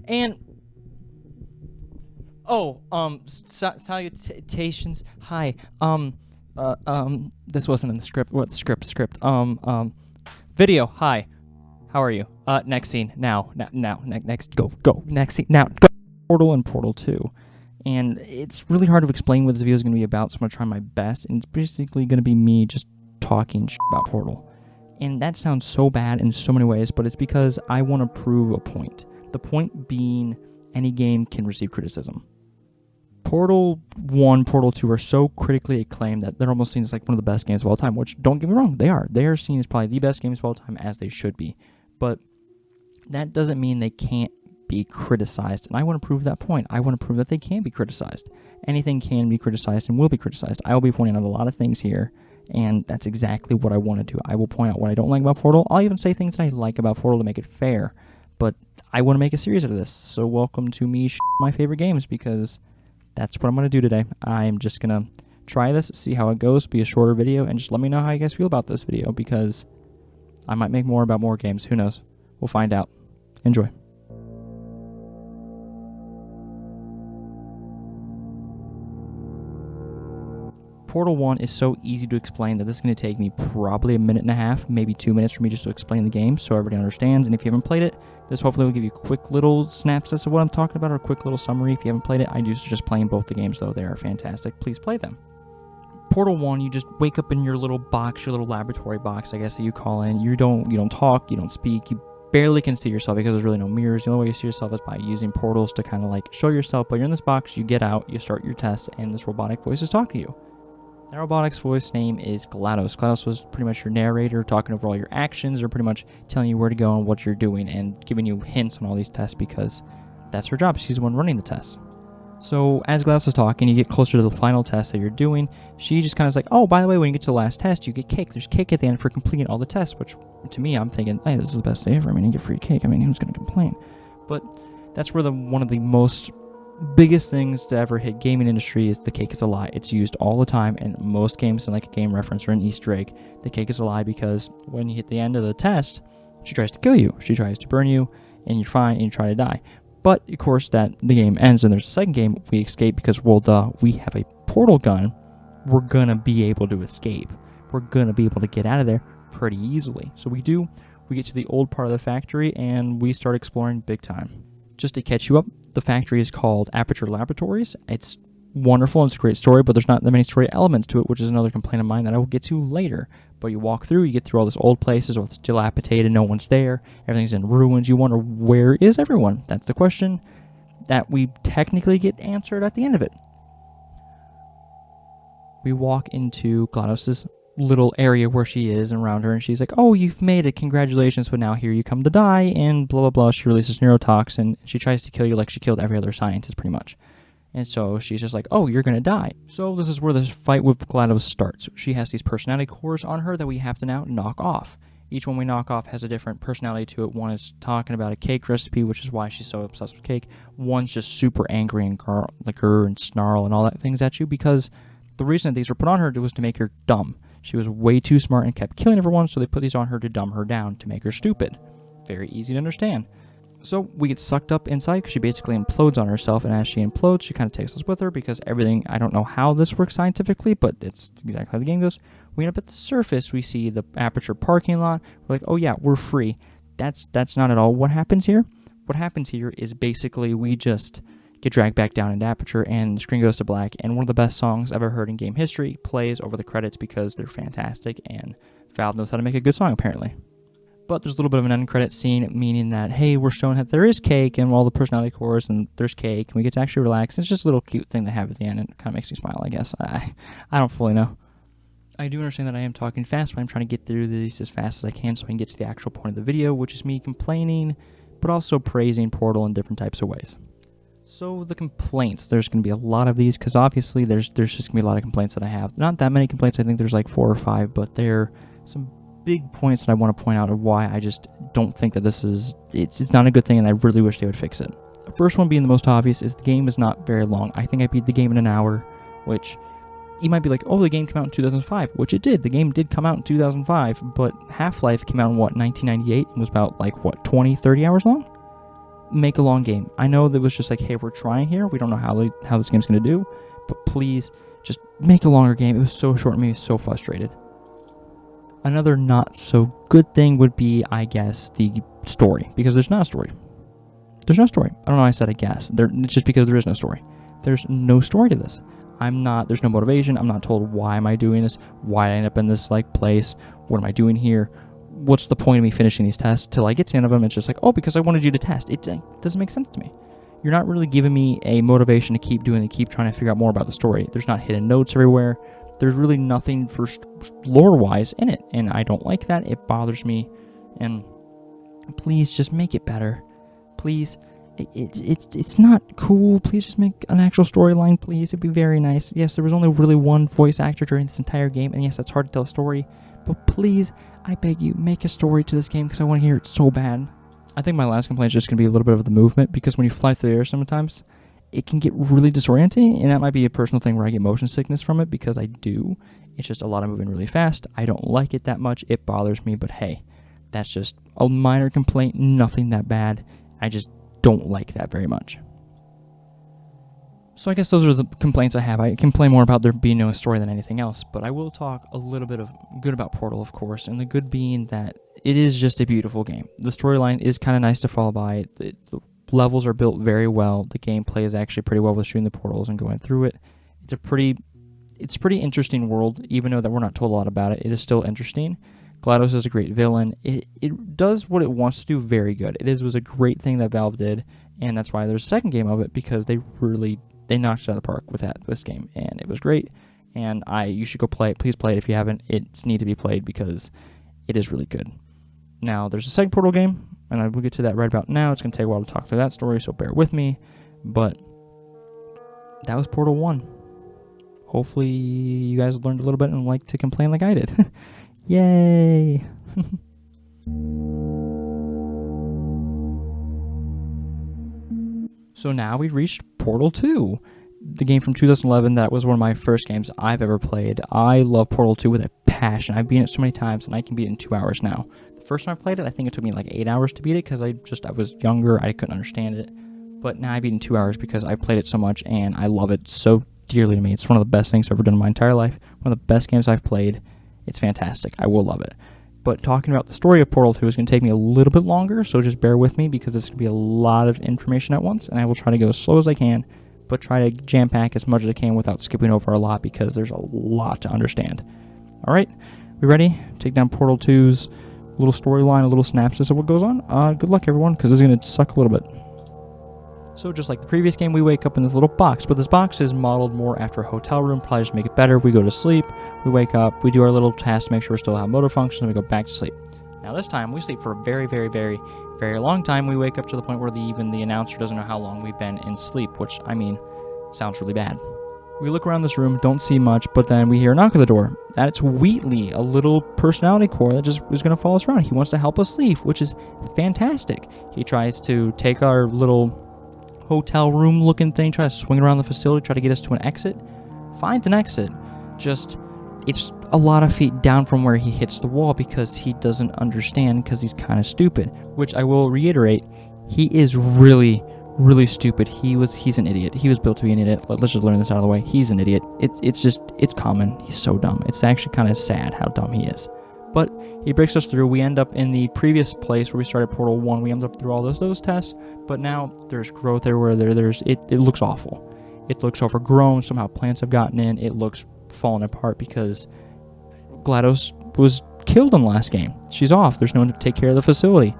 And salutations. Hi. This wasn't in the script. What script? Video. Hi. How are you? Next scene. Now. Next. Go. Next scene. Now. Go. Portal and Portal 2. And it's really hard to explain what this video is going to be about, so I'm going to try my best. And it's basically going to be me just talking about Portal. And that sounds so bad in so many ways, but it's because I want to prove a point. The point being, any game can receive criticism. Portal 1, Portal 2 are so critically acclaimed that they're almost seen as like one of the best games of all time, which, don't get me wrong, they are. They are seen as probably the best games of all time, as they should be. But that doesn't mean they can't be criticized, and I want to prove that point. I want to prove that they can be criticized. Anything can be criticized and will be criticized. I will be pointing out a lot of things here, and that's exactly what I want to do. I will point out what I don't like about Portal. I'll even say things that I like about Portal to make it fair, but I want to make a series out of this, so welcome to me my favorite games, because that's what I'm going to do today. I'm just going to try this, see how it goes, be a shorter video, and just let me know how you guys feel about this video, because I might make more about more games. Who knows? We'll find out. Enjoy. Portal 1 is so easy to explain that this is going to take me probably a minute and a half, maybe 2 minutes for me just to explain the game so everybody understands. And if you haven't played it, this hopefully will give you quick little snapshots of what I'm talking about, or a quick little summary. If you haven't played it, I do suggest playing both the games, though. They are fantastic. Please play them. Portal 1, you just wake up in your little box, your little laboratory box, I guess, that you call in. You don't talk, you don't speak, you barely can see yourself because there's really no mirrors. The only way you see yourself is by using portals to kind of like show yourself. But you're in this box, you get out, you start your tests, and this robotic voice is talking to you. That robotic's voice name is GLaDOS. GLaDOS was pretty much your narrator, talking over all your actions, or pretty much telling you where to go and what you're doing, and giving you hints on all these tests, because that's her job. She's the one running the tests. So as GLaDOS is talking, you get closer to the final test that you're doing. She just kind of is like, oh, by the way, when you get to the last test, you get cake. There's cake at the end for completing all the tests, which to me, I'm thinking, hey, this is the best day ever. I mean, you get free cake. I mean, who's going to complain? But that's where one of the most biggest things to ever hit gaming industry is the cake is a lie. It's used all the time in most games, in like a game reference or an Easter egg. The cake is a lie because when you hit the end of the test, she tries to kill you. She tries to burn you, and you're fine, and you try to die. But, of course, that the game ends, and there's a second game. We escape because, well, duh, we have a portal gun. We're going to be able to escape. We're going to be able to get out of there pretty easily. So we do. We get to the old part of the factory, and we start exploring big time. Just to catch you up, the factory is called Aperture Laboratories. It's wonderful, and it's a great story, but there's not that many story elements to it, which is another complaint of mine that I will get to later. But you walk through, you get through all this old places where it's dilapidated, no one's there, everything's in ruins. You wonder, where is everyone? That's the question that we technically get answered at the end of it. We walk into GLaDOS's little area where she is and around her, and she's like, oh, you've made it, congratulations, but now here you come to die, and blah, blah, blah. She releases neurotoxin, and she tries to kill you like she killed every other scientist, pretty much. And so she's just like, oh, you're going to die. So this is where the fight with GLaDOS starts. She has these personality cores on her that we have to now knock off. Each one we knock off has a different personality to it. One is talking about a cake recipe, which is why she's so obsessed with cake. One's just super angry and and snarl and all that things at you, because the reason that these were put on her was to make her dumb. She was way too smart and kept killing everyone, so they put these on her to dumb her down, to make her stupid. Very easy to understand. So we get sucked up inside because she basically implodes on herself, and as she implodes, she kind of takes us with her because everything, I don't know how this works scientifically, but it's exactly how the game goes. We end up at the surface, we see the Aperture parking lot, we're like, oh yeah, we're free. That's not at all what happens here. What happens here is basically we just get dragged back down into Aperture, and the screen goes to black, and one of the best songs I've ever heard in game history plays over the credits because they're fantastic, and Valve knows how to make a good song, apparently. But there's a little bit of an end credit scene, meaning that, hey, we're showing that there is cake and all the personality cores, and there's cake, and we get to actually relax. It's just a little cute thing to have at the end, and it kind of makes me smile, I guess. I don't fully know. I do understand that I am talking fast, but I'm trying to get through these as fast as I can so I can get to the actual point of the video, which is me complaining, but also praising Portal in different types of ways. So the complaints, there's going to be a lot of these, because obviously there's just going to be a lot of complaints that I have. Not that many complaints, I think there's like 4 or 5, but there are some big points that I want to point out of why I just don't think that it's not a good thing, and I really wish they would fix it. The first one being the most obvious is the game is not very long. I think I beat the game in an hour, which you might be like, oh, the game came out in 2005, which it did. The game did come out in 2005, but Half-Life came out in, 1998, and was about, 20, 30 hours long? make a long game. I know that was just like, hey, we're trying here. We don't know how this game's going to do, but please just make a longer game. It was so short and made me so frustrated. Another not so good thing would be, I guess, the story, because there's not a story. There's no story. I don't know why I said I guess. It's just because there is no story. There's no story to this. There's no motivation. I'm not told why am I doing this, why did I end up in this like place, what am I doing here, what's the point of me finishing these tests till I get to the end of them. It's just like, oh, because I wanted you to test. It doesn't make sense to me. You're not really giving me a motivation to keep doing it, keep trying to figure out more about the story. There's not hidden notes everywhere. There's really nothing for lore-wise in it, and I don't like that. It bothers me, and please just make it better. Please. It's not cool. Please just make an actual storyline, please. It'd be very nice. Yes, there was only really one voice actor during this entire game, and yes, that's hard to tell a story, but please, I beg you, make a story to this game because I want to hear it so bad. I think my last complaint is just going to be a little bit of the movement, because when you fly through the air sometimes, it can get really disorienting, and that might be a personal thing where I get motion sickness from it, because I do. It's just a lot of moving really fast. I don't like it that much. It bothers me, but hey, that's just a minor complaint, nothing that bad. I just don't like that very much. So I guess those are the complaints I have. I complain more about there being no story than anything else, but I will talk a little bit of good about Portal, of course, and the good being that it is just a beautiful game. The storyline is kind of nice to follow by. The levels are built very well. The gameplay is actually pretty well with shooting the portals and going through it. It's a pretty interesting world, even though that we're not told a lot about it. It is still interesting. GLaDOS is a great villain. It does what it wants to do very good. Was a great thing that Valve did, and that's why there's a second game of it, because they knocked it out of the park with this game, and it was great. And you should go play it. Please play it if you haven't. It needs to be played because it is really good. Now, there's a second Portal game, and I will get to that right about now. It's going to take a while to talk through that story, so bear with me. But that was Portal 1. Hopefully, you guys learned a little bit and like to complain like I did. Yay! So now we've reached Portal 2, the game from 2011 that was one of my first games I've ever played. I love Portal 2 with a passion. I've beaten it so many times, and I can beat it in 2 hours now. The first time I played it, I think it took me like 8 hours to beat it, because I was younger, I couldn't understand it. But now I beat it in 2 hours because I played it so much, and I love it so dearly to me. It's one of the best things I've ever done in my entire life. One of the best games I've played. It's fantastic. I will love it. But talking about the story of Portal 2 is going to take me a little bit longer, so just bear with me, because it's going to be a lot of information at once, and I will try to go as slow as I can, but try to jam-pack as much as I can without skipping over a lot, because there's a lot to understand. Alright, we ready? Take down Portal 2's little storyline, a little synopsis of what goes on. Good luck, everyone, because this is going to suck a little bit. So just like the previous game, we wake up in this little box, but this box is modeled more after a hotel room, probably just make it better. We go to sleep, we wake up, we do our little task to make sure we still have motor function, and we go back to sleep. Now this time, we sleep for a very, very, very, very long time. We wake up to the point where even the announcer doesn't know how long we've been in sleep, which, sounds really bad. We look around this room, don't see much, but then we hear a knock at the door. That's Wheatley, a little personality core that just is going to follow us around. He wants to help us leave, which is fantastic. He tries to take our little hotel room looking thing, try to swing around the facility, try to get us to an exit. Finds an exit. It's a lot of feet down from where he hits the wall, because he doesn't understand, because he's kind of stupid. Which I will reiterate, he is really, really stupid. He's an idiot. He was built to be an idiot. Let's just learn this out of the way. He's an idiot. It's common. He's so dumb. It's actually kind of sad how dumb he is. But he breaks us through. We end up in the previous place where we started Portal 1. We end up through all those tests, but now there's growth everywhere. It looks awful. It looks overgrown. Somehow plants have gotten in. It looks falling apart because GLaDOS was killed in the last game. She's off. There's no one to take care of the facility.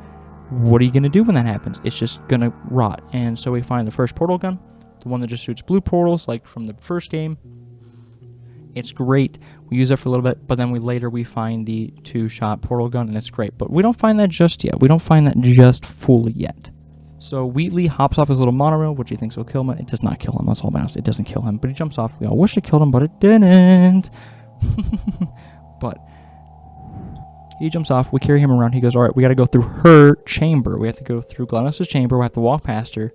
What are you going to do when that happens? It's just going to rot. And so we find the first portal gun, the one that just shoots blue portals like from the first game. It's great. We use it for a little bit, but then we find the 2-shot portal gun, and it's great. But we don't find that just yet. We don't find that just fully yet. So Wheatley hops off his little monorail, which he thinks will kill him. It does not kill him. Let's all be honest. It doesn't kill him, but he jumps off. We all wish it killed him, but it didn't. But he jumps off. We carry him around. He goes, all right, we got to go through her chamber. We have to go through GLaDOS' chamber. We have to walk past her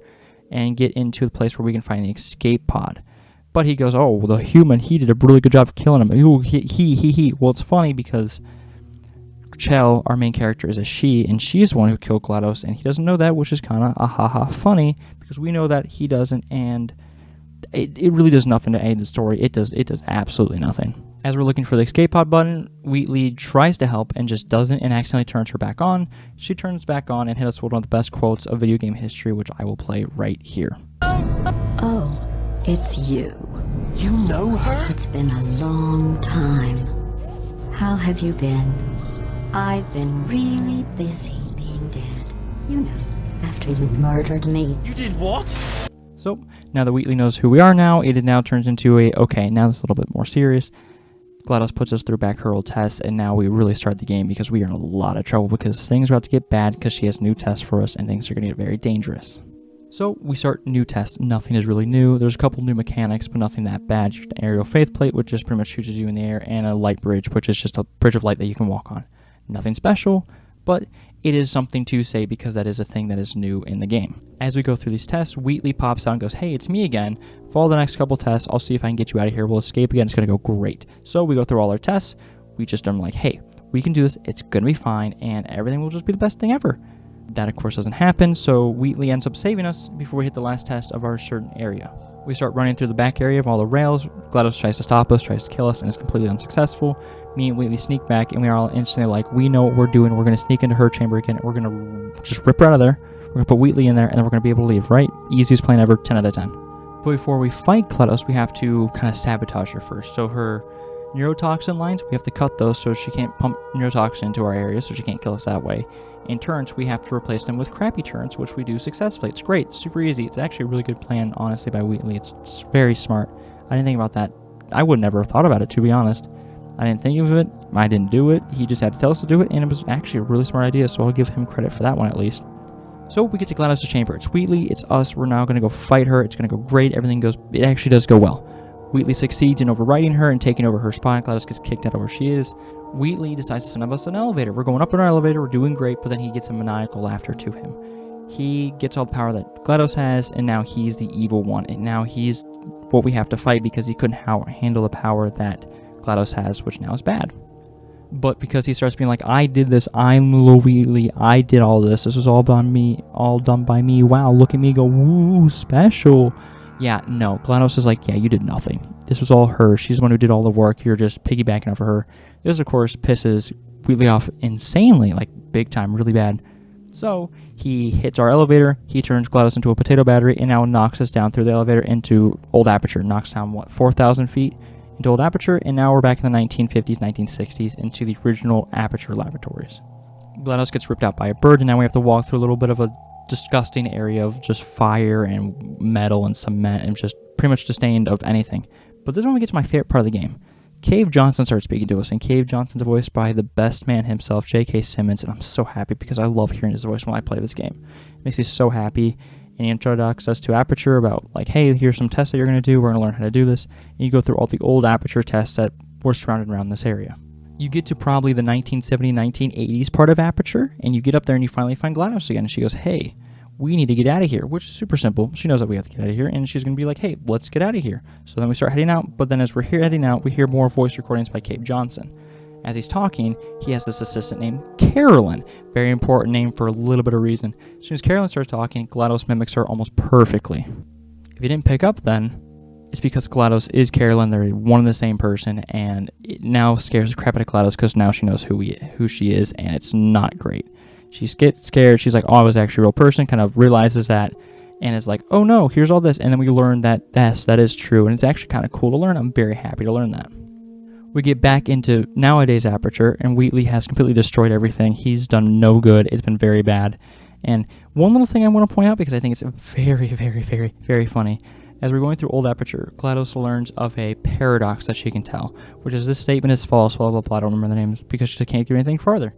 and get into the place where we can find the escape pod. But he goes, oh, well, the human, he did a really good job of killing him. Ooh, he. Well, it's funny because Chell, our main character, is a she, and she's the one who killed GLaDOS, and he doesn't know that, which is kind of funny, because we know that he doesn't, and it really does nothing to aid the story. It does absolutely nothing. As we're looking for the escape pod button, Wheatley tries to help and just doesn't, and accidentally turns her back on. She turns back on and hit us with one of the best quotes of video game history, which I will play right here. Oh, it's you. You know her? It's been a long time. How have you been? I've been really busy being dead. You know, after you murdered me. You did what? So, now that Wheatley knows who we are now, it now turns into okay, now it's a little bit more serious. GLaDOS puts us through back her old tests, and now we really start the game because we are in a lot of trouble because things are about to get bad because she has new tests for us, and things are going to get very dangerous. So, we start new tests. Nothing is really new. There's a couple new mechanics, but nothing that bad. Just an aerial faith plate, which just pretty much shoots you in the air, and a light bridge, which is just a bridge of light that you can walk on. Nothing special, but it is something to say because that is a thing that is new in the game. As we go through these tests, Wheatley pops out and goes, hey, it's me again. Follow the next couple tests. I'll see if I can get you out of here. We'll escape again. It's going to go great. So we go through all our tests. We just are like, hey, we can do this. It's going to be fine, and everything will just be the best thing ever. That, of course, doesn't happen, so Wheatley ends up saving us before we hit the last test of our certain area. We start running through the back area of all the rails. GLaDOS tries to stop us, tries to kill us, and is completely unsuccessful. Me and Wheatley sneak back, and we are all instantly like, we know what we're doing. We're going to sneak into her chamber again. We're going to just rip her out of there. We're going to put Wheatley in there, and then we're going to be able to leave, right? Easiest plan ever, 10 out of 10. But before we fight GLaDOS, we have to kind of sabotage her first. So her neurotoxin lines, we have to cut those so she can't pump neurotoxin into our area, so she can't kill us that way. In turns, we have to replace them with crappy turns, which we do successfully. It's great, super easy. It's actually a really good plan, honestly, by Wheatley. It's very smart. I didn't think about that. I would never have thought about it, to be honest. I didn't think of it. I didn't do it. He just had to tell us to do it, and it was actually a really smart idea, so I'll give him credit for that one at least. So we get to GLaDOS' chamber. It's Wheatley, it's us. We're now going to go fight her. It's going to go great. It actually does go well. Wheatley succeeds in overriding her and taking over her spot. GLaDOS gets kicked out of where she is. Wheatley decides to send us an elevator. We're going up in our elevator, we're doing great, but then he gets a maniacal laughter to him. He gets all the power that GLaDOS has, and now he's the evil one, and now he's what we have to fight because he couldn't handle the power that GLaDOS has, which now is bad. But because he starts being like, I did this, I'm little Wheatley, I did all this was all done by me, wow, look at me go, woo, special. Yeah, no, GLaDOS is like, yeah, you did nothing. This was all her. She's the one who did all the work. You're just piggybacking off of her. This, of course, pisses Wheatley off insanely, like big time, really bad. So he hits our elevator. He turns GLaDOS into a potato battery and now knocks us down through the elevator into Old Aperture. Knocks down, 4,000 feet into Old Aperture, and now we're back in the 1950s, 1960s into the original Aperture laboratories. GLaDOS gets ripped out by a bird, and now we have to walk through a little bit of a disgusting area of just fire and metal and cement and just pretty much disdained of anything. But this is when we get to my favorite part of the game. Cave Johnson starts speaking to us, and Cave Johnson's voiced by the best man himself, J.K. Simmons, and I'm so happy because I love hearing his voice when I play this game. It makes me so happy, and he introduces us to Aperture about, like, hey, here's some tests that you're going to do, we're going to learn how to do this, and you go through all the old Aperture tests that were surrounded around this area. You get to probably the 1970s, 1980s part of Aperture, and you get up there and you finally find GLaDOS again, and she goes, hey, we need to get out of here, which is super simple. She knows that we have to get out of here, and she's going to be like, hey, let's get out of here. So then we start heading out, but then as we're heading out, we hear more voice recordings by Cave Johnson. As he's talking, he has this assistant named Carolyn. Very important name for a little bit of reason. As soon as Carolyn starts talking, GLaDOS mimics her almost perfectly. If you didn't pick up then, it's because GLaDOS is Carolyn. They're one and the same person, and it now scares the crap out of GLaDOS because now she knows who she is, and it's not great. She gets scared. She's like, oh, I was actually a real person, kind of realizes that, and is like, oh no, here's all this. And then we learn that, yes, that is true, and it's actually kind of cool to learn. I'm very happy to learn that. We get back into nowadays Aperture, and Wheatley has completely destroyed everything. He's done no good. It's been very bad. And one little thing I want to point out, because I think it's very, very, very, very funny, as we're going through Old Aperture, GLaDOS learns of a paradox that she can tell, which is this statement is false, blah, blah, blah, I don't remember the names, because she can't get anything farther.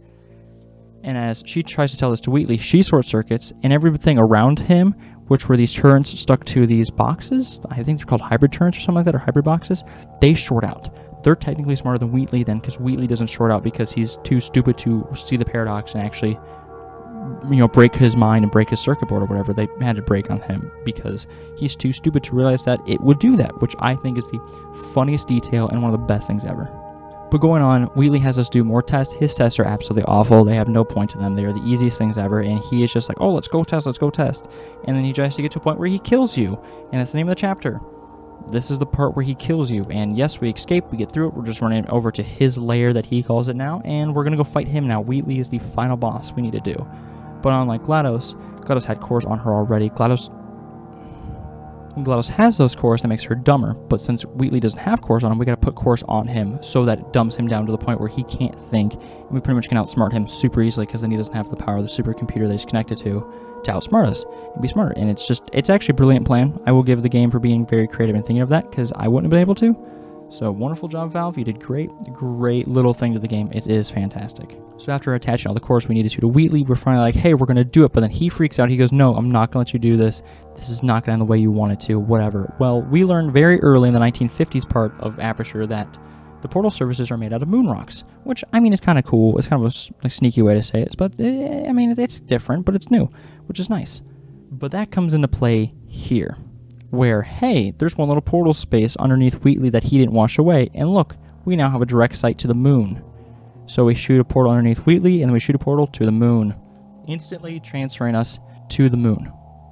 And as she tries to tell this to Wheatley, she short-circuits, and everything around him, which were these turrets stuck to these boxes, I think they're called hybrid turrets or something like that, or hybrid boxes, they short out. They're technically smarter than Wheatley then, because Wheatley doesn't short out because he's too stupid to see the paradox and actually, break his mind and break his circuit board or whatever they had to break on him, because he's too stupid to realize that it would do that, which I think is the funniest detail and one of the best things ever. But going on, Wheatley has us do more tests. His tests are absolutely awful. They have no point to them. They are the easiest things ever, and he is just like, oh, let's go test. And then he tries to get to a point where he kills you, and that's the name of the chapter. This is the part where he kills you, and yes, we escape, we get through it, we're just running over to his lair that he calls it now, and we're going to go fight him now. Wheatley is the final boss we need to do. But unlike GLaDOS had cores on her already. GLaDOS has those cores that makes her dumber, but since Wheatley doesn't have cores on him, we gotta put cores on him so that it dumbs him down to the point where he can't think, and we pretty much can outsmart him super easily because then he doesn't have the power of the supercomputer that he's connected to outsmart us and be smarter. And it's actually a brilliant plan. I will give the game for being very creative and thinking of that because I wouldn't have been able to. So wonderful job, Valve. You did great little thing to the game. It is fantastic. So after attaching all the cores we needed to Wheatley, we're finally like, hey, we're going to do it. But then he freaks out. He goes, no, I'm not going to let you do this. This is not going to end the way you want it to, whatever. Well, we learned very early in the 1950s part of Aperture that the portal surfaces are made out of moon rocks, which, I mean, is kind of cool. It's kind of a sneaky way to say it. But, I mean, it's different, but it's new, which is nice. But that comes into play here, where, hey, there's one little portal space underneath Wheatley that he didn't wash away. And look, we now have a direct sight to the moon. So we shoot a portal underneath Wheatley, and then we shoot a portal to the moon, instantly transferring us to the moon.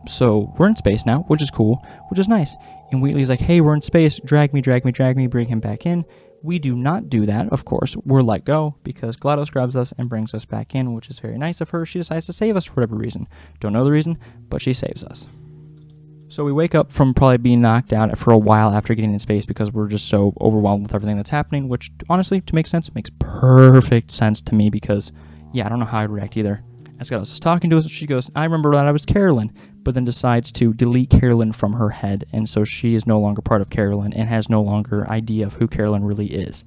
So we're in space now, which is cool, which is nice. And Wheatley's like, hey, we're in space, drag me, bring him back in. We do not do that, of course. We're let go because GLaDOS grabs us and brings us back in, which is very nice of her. She decides to save us for whatever reason. Don't know the reason, but she saves us. So we wake up from probably being knocked out for a while after getting in space because we're just so overwhelmed with everything that's happening, which honestly, to make sense, makes perfect sense to me because, yeah, I don't know how I'd react either. As GLaDOS is talking to us, she goes, I remember that I was Carolyn, but then decides to delete Carolyn from her head, and so she is no longer part of Carolyn and has no longer idea of who Carolyn really is.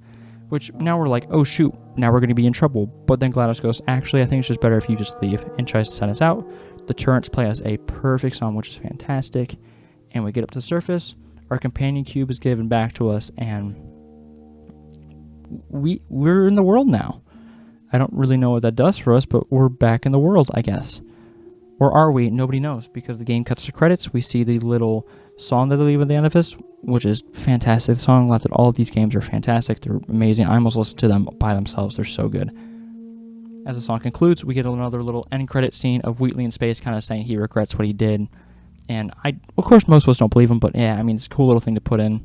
Which, now we're like, oh shoot, now we're going to be in trouble. But then GLaDOS goes, actually, I think it's just better if you just leave, and tries to send us out. The turrets play us a perfect song, which is fantastic, and we get up to the surface, our companion cube is given back to us, and we're in the world now. I don't really know what that does for us, but we're back in the world, I guess. Or are we? Nobody knows, because the game cuts to credits. We see the little song that they leave at the end of this, which is fantastic. The song left at all of these games are fantastic. They're amazing. I almost listen to them by themselves. They're so good. As the song concludes, we get another little end credit scene of Wheatley in space kind of saying he regrets what he did. And of course, most of us don't believe him, but yeah, I mean, it's a cool little thing to put in.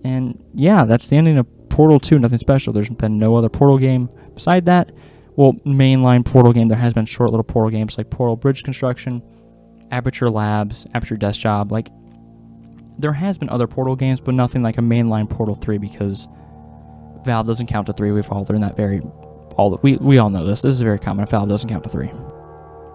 And yeah, that's the ending of Portal 2, nothing special. There's been no other Portal game beside that. Well, mainline Portal game, there has been short little Portal games like Portal Bridge Construction, Aperture Labs, Aperture Desk Job. Like, there has been other Portal games, but nothing like a mainline Portal 3 because Valve doesn't count to 3. We've all learned that we all know this. This is very common. Valve doesn't count to 3.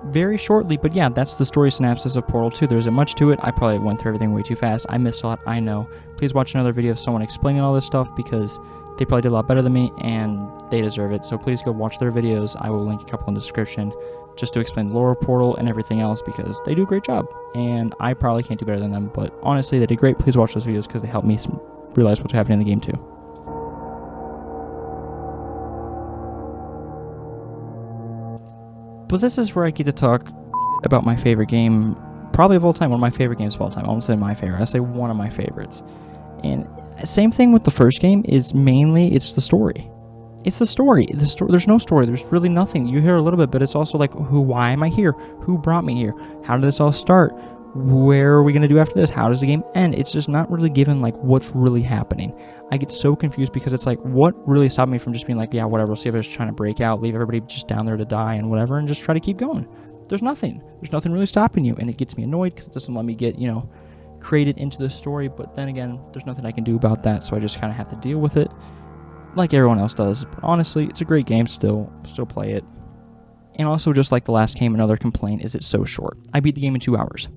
Very shortly, but yeah, that's the story synopsis of Portal 2. There isn't much to it. I probably went through everything way too fast. I missed a lot, I know. Please watch another video of someone explaining all this stuff because they probably did a lot better than me and they deserve it. So please go watch their videos. I will link a couple in the description just to explain the lore of Portal and everything else because they do a great job. And I probably can't do better than them, but honestly, they did great. Please watch those videos because they help me realize what's happening in the game too. But this is where I get to talk about my favorite game, probably of all time, one of my favorite games of all time. I won't say my favorite, I say one of my favorites. And same thing with the first game is mainly it's the story. It's the story. There's no story. There's really nothing. You hear a little bit, but it's also like, why am I here? Who brought me here? How did this all start? Where are we going to do after this? How does the game end? It's just not really given like what's really happening. I get so confused because it's like, what really stopped me from just being like, yeah, whatever, see if it's trying to break out, leave everybody just down there to die and whatever, and just try to keep going. There's nothing really stopping you, and it gets me annoyed because it doesn't let me get, created into the story, but then again, there's nothing I can do about that, so I just kind of have to deal with it like everyone else does. But honestly, it's a great game still play it. And also, just like the last game, another complaint is it's so short. I beat the game in 2 hours.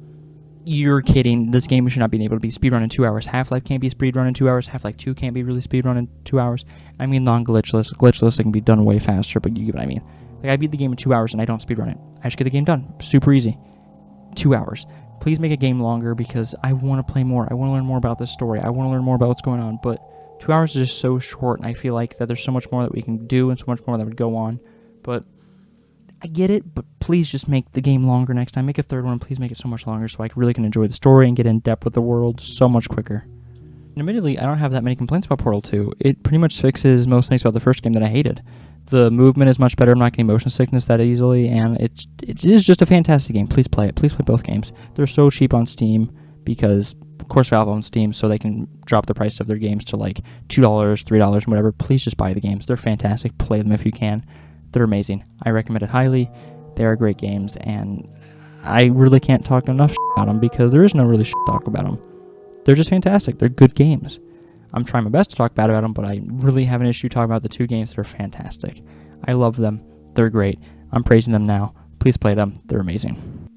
You're kidding. This game should not be able to be speedrun in 2 hours. Half-Life can't be speedrun in 2 hours. Half-Life 2 can't be really speedrun in 2 hours. I mean, non-glitchless. Glitchless, it can be done way faster, but you get what I mean. Like, I beat the game in 2 hours and I don't speedrun it. I just get the game done. Super easy. 2 hours. Please make a game longer because I want to play more. I want to learn more about this story. I want to learn more about what's going on, but 2 hours is just so short, and I feel like that there's so much more that we can do and so much more that would go on. But I get it, but please just make the game longer next time. Make a third one, please make it so much longer so I really can enjoy the story and get in depth with the world so much quicker. admittedly, I don't have that many complaints about Portal 2. It pretty much fixes most things about the first game that I hated. The movement is much better. I'm not getting motion sickness that easily, and it is just a fantastic game. Please play it. Please play both games. They're so cheap on Steam because, of course, Valve owns Steam, so they can drop the price of their games to like $2, $3, whatever. Please just buy the games. They're fantastic. Play them if you can. They're amazing. I recommend it highly. They are great games, and I really can't talk enough about them because there is no really to talk about them. They're just fantastic. They're good games. I'm trying my best to talk bad about them, but I really have an issue talking about the two games that are fantastic. I love them. They're great. I'm praising them now. Please play them. They're amazing.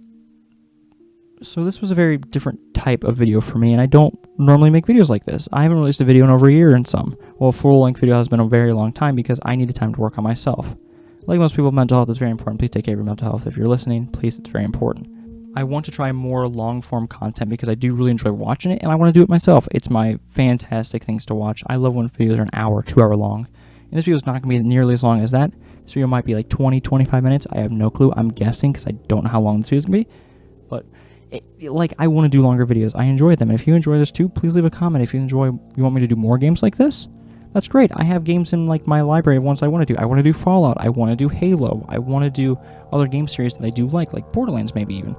So this was a very different type of video for me, and I don't normally make videos like this. I haven't released a video in over a year and some. Well, a full-length video has been a very long time because I needed time to work on myself. Like most people, mental health is very important. Please take care of your mental health. If you're listening, please, it's very important. I want to try more long-form content because I do really enjoy watching it, and I want to do it myself. It's my fantastic things to watch. I love when videos are an hour, 2 hour long. And this video is not going to be nearly as long as that. This video might be like 20, 25 minutes. I have no clue. I'm guessing because I don't know how long this video is going to be. But, I want to do longer videos. I enjoy them. And if you enjoy this too, please leave a comment. If you want me to do more games like this, that's great. I have games in my library of ones I want to do. I want to do Fallout. I want to do Halo. I want to do other game series that I do like Borderlands maybe even.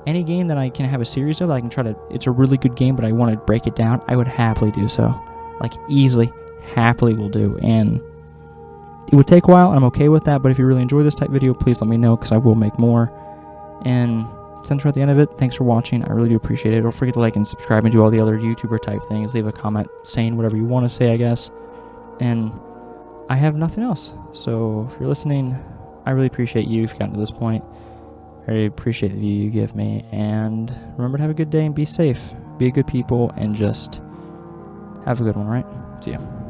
Any game that I can have a series of that I can try to, it's a really good game, but I want to break it down, I would happily do so. Easily, happily will do. And it would take a while, and I'm okay with that, but if you really enjoy this type video, please let me know, because I will make more. And since we're at the end of it, thanks for watching. I really do appreciate it. Don't forget to like and subscribe and do all the other YouTuber type things. Leave a comment saying whatever you want to say, I guess. And I have nothing else. So if you're listening, I really appreciate you if you've gotten to this point. I really appreciate the view you give me, and remember to have a good day and be safe. Be a good people, and just have a good one, right? See ya.